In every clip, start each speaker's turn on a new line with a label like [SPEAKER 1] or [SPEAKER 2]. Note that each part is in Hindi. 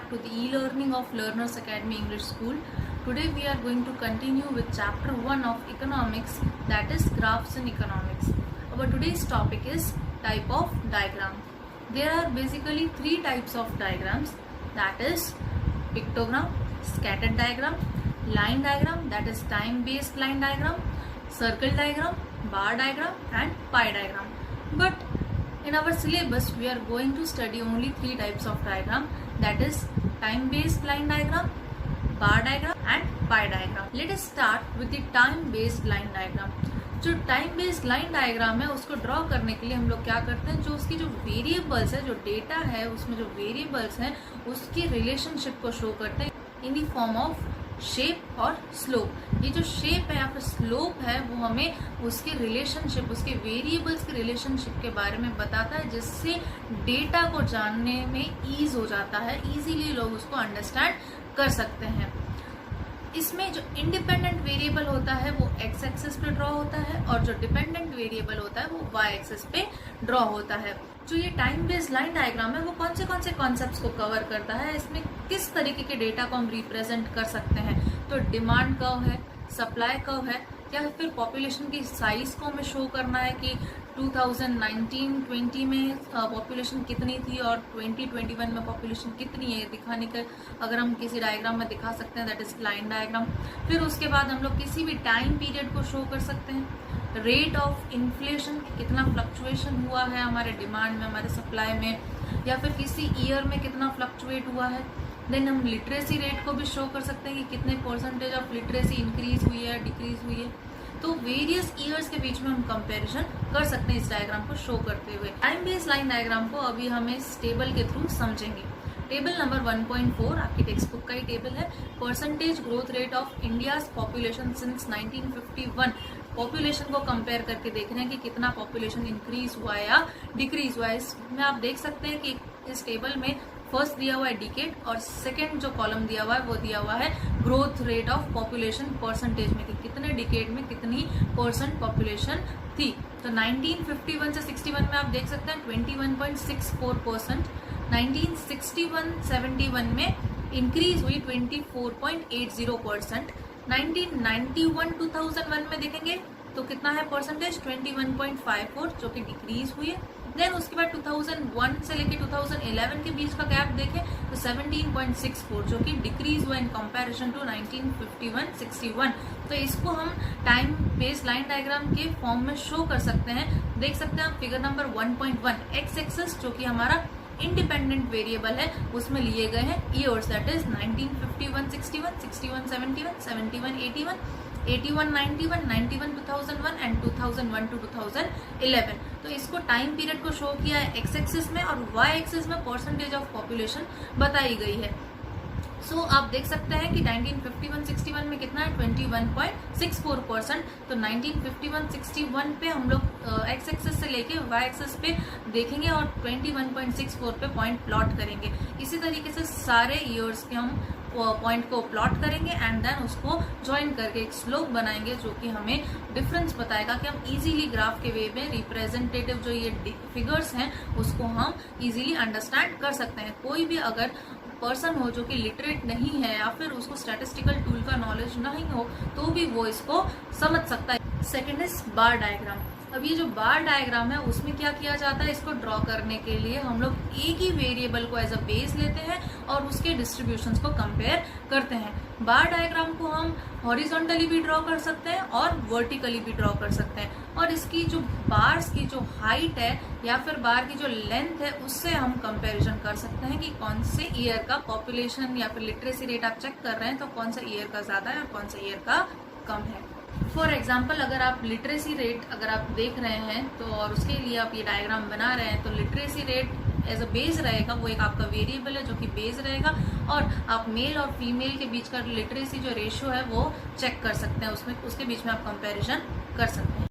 [SPEAKER 1] back to the e-learning of Learners Academy English School. Today we are going to continue with chapter 1 of economics, that is graphs in economics. Our today's topic is type of diagram. There are basically three types of diagrams, that is pictogram, scattered diagram, line diagram, that is time based line diagram, circle diagram, bar diagram and pie diagram. But in our syllabus we are going to study only three types of diagram, that is time based line diagram, bar diagram and pie diagram. Let us start with the time based line diagram. जो टाइम बेस्ड लाइन डायग्राम है उसको ड्रॉ करने के लिए हम लोग क्या करते हैं, जो उसकी जो वेरिएबल्स है, जो डेटा है उसमें जो वेरिएबल्स हैं उसकी रिलेशनशिप को शो करते हैं इन दी फॉर्म ऑफ शेप और स्लोप. ये जो शेप है या फिर स्लोप है वो हमें उसके रिलेशनशिप, उसके वेरिएबल्स के रिलेशनशिप के बारे में बताता है, जिससे डेटा को जानने में ईज हो जाता है, इजीली लोग उसको अंडरस्टैंड कर सकते हैं. इसमें जो इंडिपेंडेंट वेरिएबल होता है वो एक्स एक्सिस पे ड्रॉ होता है और जो डिपेंडेंट वेरिएबल होता है वो वाई एक्सिस पे ड्रॉ होता है. जो ये टाइम बेस्ड लाइन डायग्राम है वो कौन से कॉन्सेप्ट्स को कवर करता है, इसमें किस तरीके के डेटा को हम रिप्रेजेंट कर सकते हैं. तो डिमांड कर्व है, सप्लाई कर्व है, या फिर पॉपुलेशन की साइज को हमें शो करना है कि 2019-20 में पॉपुलेशन कितनी थी और 2021 में पॉपुलेशन कितनी है, दिखाने का अगर हम किसी डायग्राम में दिखा सकते हैं, दैट इज लाइन डायग्राम. फिर उसके बाद हम लोग किसी भी टाइम पीरियड को शो कर सकते हैं, रेट ऑफ इन्फ्लेशन, कितना फ्लक्चुएशन हुआ है हमारे डिमांड में, हमारे सप्लाई में, या फिर किसी ईयर में कितना फ्लक्चुएट हुआ है. देन हम लिटरेसी रेट को भी शो कर सकते हैं कि कितने परसेंटेज ऑफ लिटरेसी इंक्रीज हुई है, डिक्रीज हुई है. तो वेरियस ईयर्स के बीच में हम कंपैरिजन कर सकते हैं इस डायग्राम को शो करते हुए. टाइम बेस्ड लाइन डायग्राम को अभी हम इस टेबल के थ्रू समझेंगे. टेबल नंबर 1.4 आपकी टेक्स्ट बुक का ही टेबल है. Percentage growth rate of India's population since 1951. Population को कंपेयर करके देख रहे हैं कि कितना पॉपुलेशन इंक्रीज हुआ है या डिक्रीज हुआ है. इसमें आप देख सकते हैं कि इस टेबल में फर्स्ट दिया हुआ है डिकेड और सेकेंड जो कॉलम दिया हुआ है वो दिया हुआ है growth rate of population percentage में, कि कितने डिकेड में कितनी परसेंट पॉपुलेशन थी. तो 1951 से 61 में आप देख सकते हैं 21.64%. 1961-71 में इंक्रीज हुई 24.80%. 1991-2001 में देखेंगे तो कितना है परसेंटेज 21.54 जो कि डिक्रीज हुई है. देन उसके बाद 2001 से लेके 2011 के बीच का गैप देखें तो 17.64 जो कि डिक्रीज हुआ इन कंपैरिजन टू 1951-61. तो इसको हम टाइम बेस्ड लाइन डायग्राम के फॉर्म में शो कर सकते हैं. देख सकते हैं आप फिगर नंबर 1.1 एक्स एक्सिस जो कि हमारा इंडिपेंडेंट वेरिएबल है उसमें लिए गए हैं ईयर्स, दैट इज 1951-61, 61-71, 71-81, 81-91, 91-2001 एंड 2001-2011. तो इसको टाइम पीरियड को शो किया है एक्स एक्सिस में और वाई एक्सिस में परसेंटेज ऑफ पॉपुलेशन बताई गई है. सो आप देख सकते हैं कि 1951-61 में कितना है 21.64%. तो 1951-61 पे हम लोग एक्स एक्सिस से लेके वाई एक्सिस पे देखेंगे और 21.64 पे पॉइंट प्लॉट करेंगे. इसी तरीके से सारे ईयर्स के हम पॉइंट को प्लॉट करेंगे एंड देन उसको ज्वाइन करके एक स्लोप बनाएंगे जो कि हमें डिफरेंस बताएगा कि हम इजीली ग्राफ के वे में रिप्रेजेंटेटिव जो ये फिगर्स हैं उसको हम इजीली अंडरस्टैंड कर सकते हैं. कोई भी अगर पर्सन हो जो कि लिटरेट नहीं है या फिर उसको स्टैटिस्टिकल टूल का नॉलेज नहीं हो तो भी वो इसको समझ सकता है. Second is bar diagram. अब ये जो बार डायग्राम है उसमें क्या किया जाता है, इसको ड्रॉ करने के लिए हम लोग एक ही वेरिएबल को एज अ बेस लेते हैं और उसके डिस्ट्रीब्यूशंस को कंपेयर करते हैं. बार डायग्राम को हम हॉरिजॉन्टली भी ड्रॉ कर सकते हैं और वर्टिकली भी ड्रॉ कर सकते हैं. और इसकी जो बार्स की जो हाइट है या फिर बार की जो लेंथ है उससे हम कंपैरिजन कर सकते हैं कि कौन से ईयर का पॉपुलेशन या फिर लिटरेसी रेट आप चेक कर रहे हैं तो कौन सा ईयर का ज्यादा है और कौन सा ईयर का कम है. फॉर एग्जाम्पल अगर आप लिटरेसी रेट अगर आप देख रहे हैं तो और उसके लिए आप ये डायग्राम बना रहे हैं तो literacy rate as a base रहेगा, वो एक आपका वेरिएबल है जो कि बेस रहेगा और आप मेल और फीमेल के बीच का लिटरेसी जो रेशियो है वो चेक कर सकते हैं, उसमें उसके बीच में आप कंपैरिजन कर सकते हैं.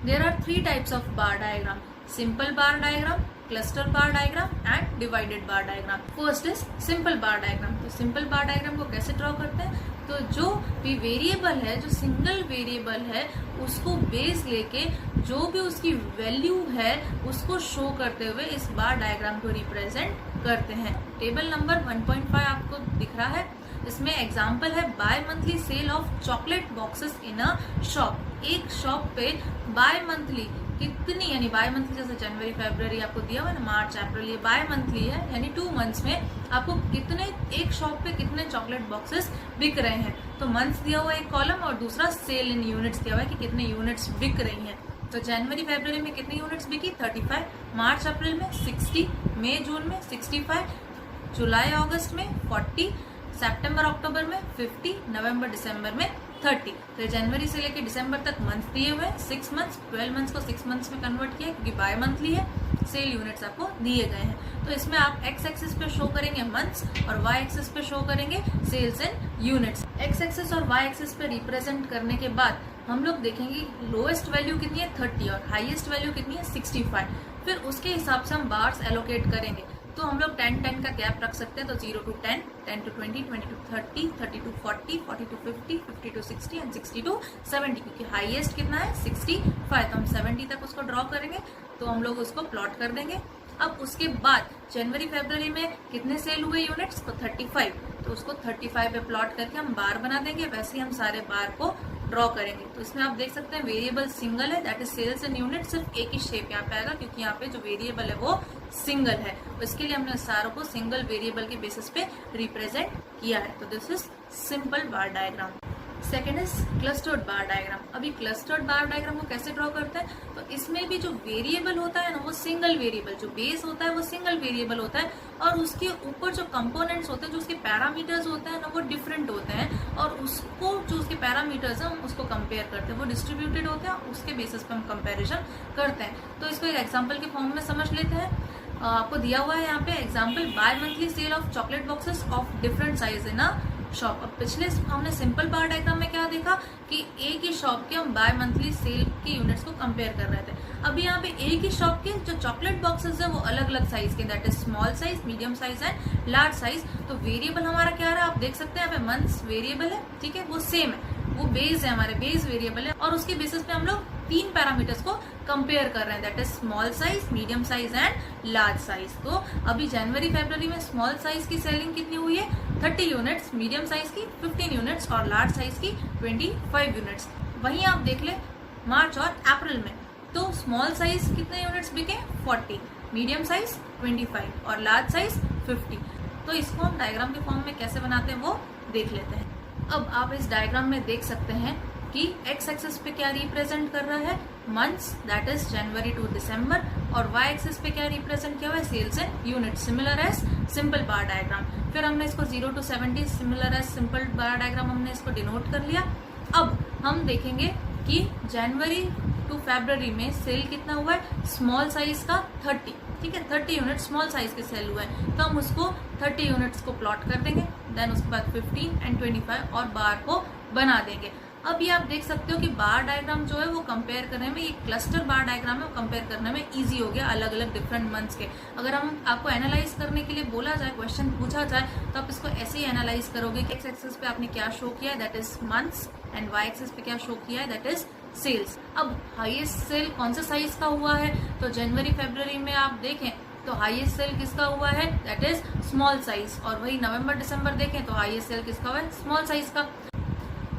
[SPEAKER 1] There are three types of bar diagram, simple bar diagram, cluster bar diagram and divided bar diagram. First is simple bar diagram. तो सिंपल बार डायग्राम को कैसे ड्रॉ करते हैं, तो जो भी वेरिएबल है, जो सिंगल वेरिएबल है उसको बेस लेके जो भी उसकी वैल्यू है उसको शो करते हुए इस बार डायग्राम को रिप्रेजेंट करते हैं। टेबल नंबर 1.5 आपको दिख रहा है, इसमें एग्जाम्पल है bimonthly sale of chocolate boxes in a shop. एक शॉप पे बाय मंथली कितनी, यानी बाय मंथली जैसे जनवरी फरवरी आपको दिया हुआ है ना, मार्च अप्रैल, ये बाय मंथली है, यानी 2 मंथ्स में आपको कितने, एक शॉप पे कितने चॉकलेट बॉक्सेस बिक रहे हैं। तो मंथ्स दिया हुआ है एक कॉलम और दूसरा सेल इन यूनिट्स दिया हुआ है कि कितने यूनिट्स बिक रही हैं। तो जनवरी फरवरी में कितनी यूनिट्स बिकी, 35, मार्च अप्रैल में 60, मई जून में 65, जुलाई अगस्त में 40, सितंबर अक्टूबर में 50, नवंबर दिसंबर में 30। तो जनवरी से लेकर दिसंबर तक मंथ दिए हुए हैं, 6 मंथ्स, 12 मंथ्स को 6 मंथ्स में कन्वर्ट किया क्योंकि बाय मंथली है, सेल यूनिट्स आपको दिए गए हैं। तो इसमें आप एक्स एक्सिस पे शो करेंगे मंथ्स और वाई एक्सिस पे शो करेंगे सेल्स इन यूनिट्स। एक्स एक्सिस और वाई एक्सिस पे रिप्रेजेंट करने के बाद हम लोग देखेंगे लोएस्ट वैल्यू कितनी है 30 और हाईएस्ट वैल्यू कितनी है 65। फिर उसके हिसाब से हम बार्स एलोकेट करेंगे। तो हम लोग 10-10 का गैप रख सकते हैं, तो 0 to 10, 10 to 20, 20 to 30, 30 to 40, 40 to 50, 50 to 60 and 60 to 70, क्योंकि हाईएस्ट कितना है 65, तो हम 70 तक उसको ड्रॉ करेंगे, तो हम लोग उसको प्लॉट कर देंगे। अब उसके बाद जनवरी फरवरी में कितने सेल हुए यूनिट्स, तो 35, तो उसको 35 पे प्लॉट करके हम बार बना देंगे, वैसे ही हम सारे बार को ड्रॉ करेंगे। तो इसमें आप देख सकते हैं वेरिएबल सिंगल है, that is sales in unit, सिर्फ एक ही शेप यहाँ पे आएगा क्योंकि यहाँ पे जो वेरिएबल है वो सिंगल है, तो इसके लिए हमने सारों को सिंगल वेरिएबल के बेसिस पे रिप्रेजेंट किया है। तो this is simple bar diagram. Second is clustered bar diagram. अभी क्लस्टर्ड बार डायग्राम को कैसे ड्रॉ करते हैं, तो इसमें भी जो वेरिएबल होता है ना वो सिंगल वेरिएबल, जो बेस होता है वो सिंगल वेरिएबल होता है और उसके ऊपर जो कंपोनेंट्स होते हैं, जो उसके पैरामीटर्स होते हैं ना वो डिफरेंट होते हैं और उसको जो उसके पैरामीटर्स हैं हम उसको कंपेयर करते हैं, वो डिस्ट्रीब्यूटेड होते हैं, उसके बेसिस पे हम कंपेरिजन करते हैं। तो इसको एक एग्जाम्पल के फॉर्म में समझ लेते हैं। आपको दिया हुआ है यहाँ पे example bye monthly sale of chocolate boxes of different size in a shop. अब पिछले हमने सिंपल बार डायग्राम में क्या देखा कि एक ही शॉप के हम बाय मंथली सेल के यूनिट्स को कंपेयर कर रहे थे। अभी यहाँ पे एक ही शॉप के जो चॉकलेट बॉक्सेस है वो अलग अलग साइज के, that is small size, medium size and large size. तो वेरिएबल हमारा क्या रहा, आप देख सकते हैं यहाँ पे मंथ्स वेरिएबल है, ठीक है, वो सेम है, वो बेस है, हमारे बेस वेरिएबल है और उसके बेसिस पे हम लोग 3 पैरामीटर्स को कंपेयर कर रहे हैं, that is small size, medium size and large size. तो अभी जनवरी फरवरी में स्मॉल साइज की सेलिंग कितनी हुई है 30 यूनिट्स, मीडियम साइज की 15 यूनिट्स और लार्ज साइज की 25 यूनिट्स। वहीं आप देख ले मार्च और अप्रैल में, तो स्मॉल साइज कितने यूनिट्स बिके 40, मीडियम साइज 25 और लार्ज साइज 50। तो इसको हम डायग्राम के फॉर्म में कैसे बनाते हैं वो देख लेते हैं। अब आप इस डायग्राम में देख सकते हैं कि एक्स एक्सिस पे क्या रिप्रेजेंट कर रहा है months, that is January to December, और वाई एक्सिस पे क्या रिप्रेजेंट किया हुआ है sales in unit, similar as simple bar diagram. फिर हमने इसको 0 to 70 similar as simple bar diagram हमने इसको डिनोट कर लिया। अब हम देखेंगे कि जनवरी टू फरवरी में सेल कितना हुआ है स्मॉल साइज का 30, ठीक है, 30 यूनिट स्मॉल साइज के सेल हुए हैं, तो हम उसको 30 यूनिट्स को प्लॉट कर देंगे, देन उसके बाद 15 एंड 25 और बार को बना देंगे। अब ये आप देख सकते हो कि बार डायग्राम जो है वो कंपेयर करने में, ये क्लस्टर बार डायग्राम है, वो कंपेयर करने में इजी हो गया अलग अलग डिफरेंट मंथ्स के। अगर हम आपको एनालाइज करने के लिए बोला जाए, क्वेश्चन पूछा जाए, तो आप इसको ऐसे ही एनालाइज करोगे कि एक्स एक्सिस पे आपने क्या शो किया है, that is months, and Y axis पे क्या शो किया है, दैट इज सेल्स। अब हाईएस्ट सेल कौन से साइज का हुआ है, तो जनवरी फरवरी में आप देखें तो हाईएस्ट सेल किसका हुआ है, दैट इज स्मॉल साइज, और वही नवंबर दिसंबर देखें तो हाईएस्ट सेल किसका हुआ है स्मॉल साइज का।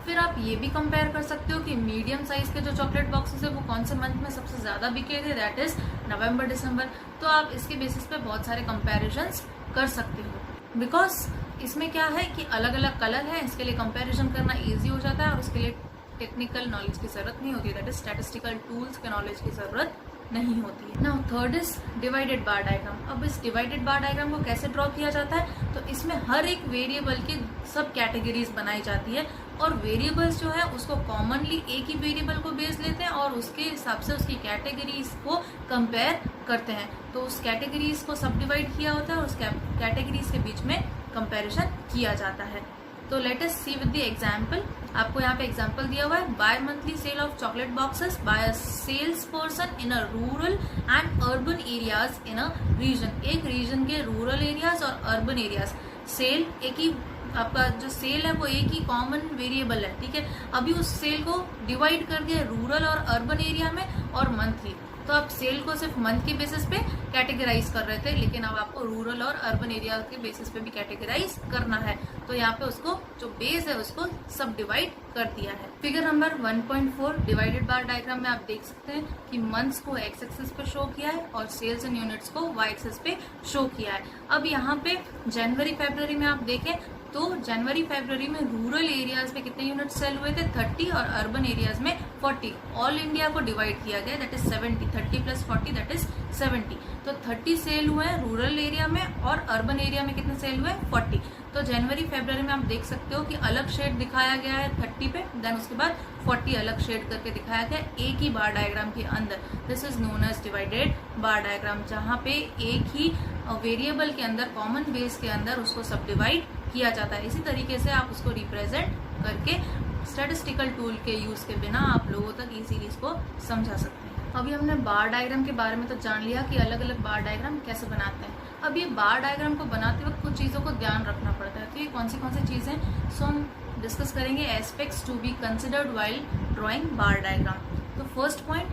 [SPEAKER 1] फिर आप ये भी कंपेयर कर सकते हो कि मीडियम साइज के जो चॉकलेट बॉक्सेस है वो कौन से मंथ में सबसे ज्यादा बिके थे, दैट इज नवंबर दिसंबर। तो आप इसके बेसिस पे बहुत सारे कंपैरिजंस कर सकते हो, बिकॉज इसमें क्या है कि अलग अलग कलर है, इसके लिए कंपैरिजन करना इजी हो जाता है और उसके लिए टेक्निकल नॉलेज की जरूरत नहीं होती, दैट इज स्टैटिस्टिकल टूल्स के नॉलेज की जरूरत नहीं होती है। Now third is divided bar diagram. अब इस डिवाइडेड बार डायग्राम को कैसे ड्रॉ किया जाता है, तो इसमें हर एक वेरिएबल की सब कैटेगरीज बनाई जाती है और वेरिएबल्स जो है उसको कॉमनली एक ही वेरिएबल को बेस लेते हैं और उसके हिसाब से उसकी कैटेगरीज को कंपेयर करते हैं। तो उस कैटेगरीज को सब डिवाइड किया होता है और उस कैटेगरीज के बीच में कंपेरिजन किया जाता है। तो let us see with the example. आपको यहाँ पे एग्जांपल दिया हुआ है, bimonthly sale of chocolate boxes by a sales person in a rural and urban areas in a region. एक रीजन के रूरल एरियाज और अर्बन एरियाज, सेल एक ही, आपका जो सेल है वो एक ही कॉमन वेरिएबल है, ठीक है। अभी उस सेल को डिवाइड कर दिया रूरल और अर्बन एरिया में और मंथली। तो आप सेल को सिर्फ मंथ के बेसिस पे कैटेगराइज कर रहे थे, लेकिन अब आपको रूरल और अर्बन एरिया के बेसिस पे भी कैटेगराइज करना है। तो यहाँ पे उसको जो बेस है उसको सब डिवाइड कर दिया है। Figure number 1.4 divided bar diagram में आप देख सकते हैं कि मंथ्स को एक्स एक्सिस पे शो किया है और सेल्स इन यूनिट्स को वाई एक्सिस पे शो किया है। अब यहाँ पे जनवरी फरवरी में आप देखें तो जनवरी फरवरी में रूरल एरियाज में कितने यूनिट सेल हुए थे 30 और अर्बन एरियाज में 40। ऑल इंडिया को डिवाइड किया गया, दैट इज 70, 30 + 40 दैट इज 70। तो 30 सेल हुए हैं रूरल एरिया में और अर्बन एरिया में कितने सेल हुए 40। तो जनवरी फरवरी में आप देख सकते हो कि अलग शेड दिखाया गया है 30 पे, देन उसके बाद 40 अलग शेड करके दिखाया गया एक ही बार डायग्राम के अंदर। This is known as divided bar diagram, जहाँ पे एक ही वेरिएबल के अंदर कॉमन बेस के अंदर उसको सब डिवाइड किया जाता है। इसी तरीके से आप उसको रिप्रेजेंट करके स्टैटिस्टिकल टूल के यूज के बिना आप लोगों तक इजीली इसको समझा सकते हैं। अभी हमने बार डायग्राम के बारे में तो जान लिया कि अलग अलग बार डायग्राम कैसे बनाते हैं। अब ये बार डायग्राम को बनाते वक्त कुछ चीज़ों को ध्यान रखना पड़ता है। तो ये कौन सी चीज़ें सो हम डिस्कस करेंगे aspects to be considered while drawing bar diagram. तो फर्स्ट पॉइंट,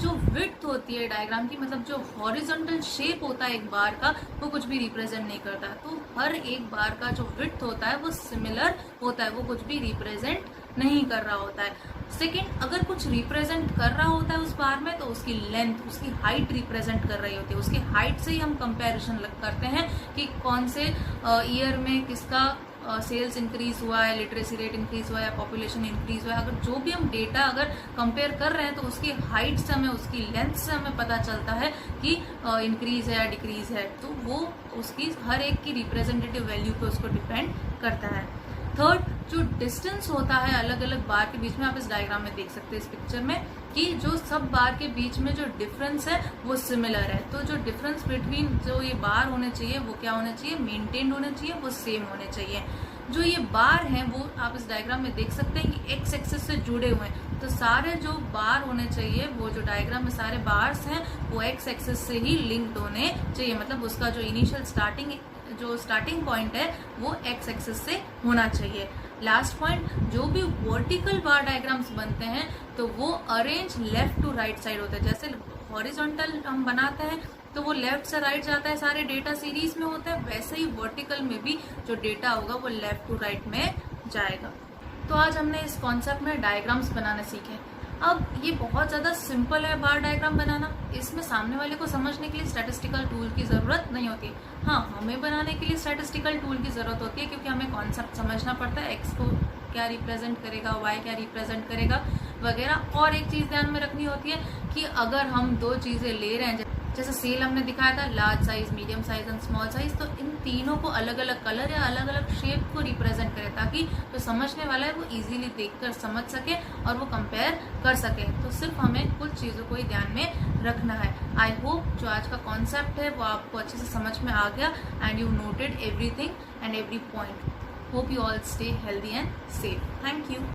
[SPEAKER 1] जो विड्थ होती है डायग्राम की, मतलब जो हॉरिजॉन्टल शेप होता है एक बार का, वो कुछ भी रिप्रेजेंट नहीं करता। तो हर एक बार का जो विड्थ होता है वो सिमिलर होता है, वो कुछ भी रिप्रेजेंट नहीं कर रहा होता है। सेकेंड, अगर कुछ रिप्रेजेंट कर रहा होता है उस बार में तो उसकी लेंथ, उसकी हाइट रिप्रेजेंट कर रही होती है। उसकी हाइट से ही हम कंपैरिजन करते हैं कि कौन से ईयर में किसका सेल्स इंक्रीज हुआ है, लिटरेसी रेट इंक्रीज हुआ है, पॉपुलेशन इंक्रीज हुआ है। अगर जो भी हम डेटा अगर कंपेयर कर रहे हैं तो उसकी हाइट से हमें, उसकी लेंथ से हमें पता चलता है कि इंक्रीज है या डिक्रीज है। तो वो उसकी हर एक की रिप्रेजेंटेटिव वैल्यू पे उसको डिपेंड करता है। थर्ड, जो डिस्टेंस होता है अलग अलग बार के बीच में, आप इस डायग्राम में देख सकते हैं इस पिक्चर में कि जो सब बार के बीच में जो डिफरेंस है वो सिमिलर है। तो जो डिफरेंस बिटवीन जो ये बार होने चाहिए वो क्या होने चाहिए, मेंटेन्ड होने चाहिए, वो सेम होने चाहिए। जो ये बार हैं वो आप इस डायग्राम में देख सकते हैं कि एक्स एक्सिस से जुड़े हुए हैं। तो सारे जो बार होने चाहिए, वो जो डायग्राम में सारे बार्स हैं वो एक्स एक्सिस से ही लिंक्ड होने चाहिए। मतलब उसका जो इनिशियल स्टार्टिंग पॉइंट है वो एक्स एक्सिस से होना चाहिए। लास्ट पॉइंट, जो भी वर्टिकल बार डायग्राम्स बनते हैं तो वो arrange left to right side होते हैं। जैसे हॉरिजॉन्टल हम बनाते हैं तो वो लेफ्ट से राइट जाता है, सारे डेटा सीरीज में होता है, वैसे ही वर्टिकल में भी जो डेटा होगा वो लेफ्ट टू राइट में जाएगा। तो आज हमने इस कॉन्सेप्ट में डायग्राम्स बनाने सीखे। अब ये बहुत ज़्यादा सिंपल है बार डायग्राम बनाना, इसमें सामने वाले को समझने के लिए स्टैटिस्टिकल टूल की ज़रूरत नहीं होती। हाँ, हमें बनाने के लिए स्टैटिस्टिकल टूल की ज़रूरत होती है, क्योंकि हमें कॉन्सेप्ट समझना पड़ता है, एक्स को क्या रिप्रेजेंट करेगा, वाई क्या रिप्रेजेंट करेगा वगैरह। और एक चीज़ ध्यान में रखनी होती है कि अगर हम दो चीज़ें ले रहे हैं, जैसे सेल हमने दिखाया था large size, medium size and small size, तो इन तीनों को अलग अलग कलर या अलग अलग शेप को रिप्रेजेंट करें ताकि जो समझने वाला है वो इजीली देखकर समझ सके और वो कंपेयर कर सके। तो सिर्फ हमें कुछ चीज़ों को ही ध्यान में रखना है। आई होप जो आज का कॉन्सेप्ट है वो आपको अच्छे से समझ में आ गया and you noted everything and every point. Hope you all stay healthy and safe. Thank you.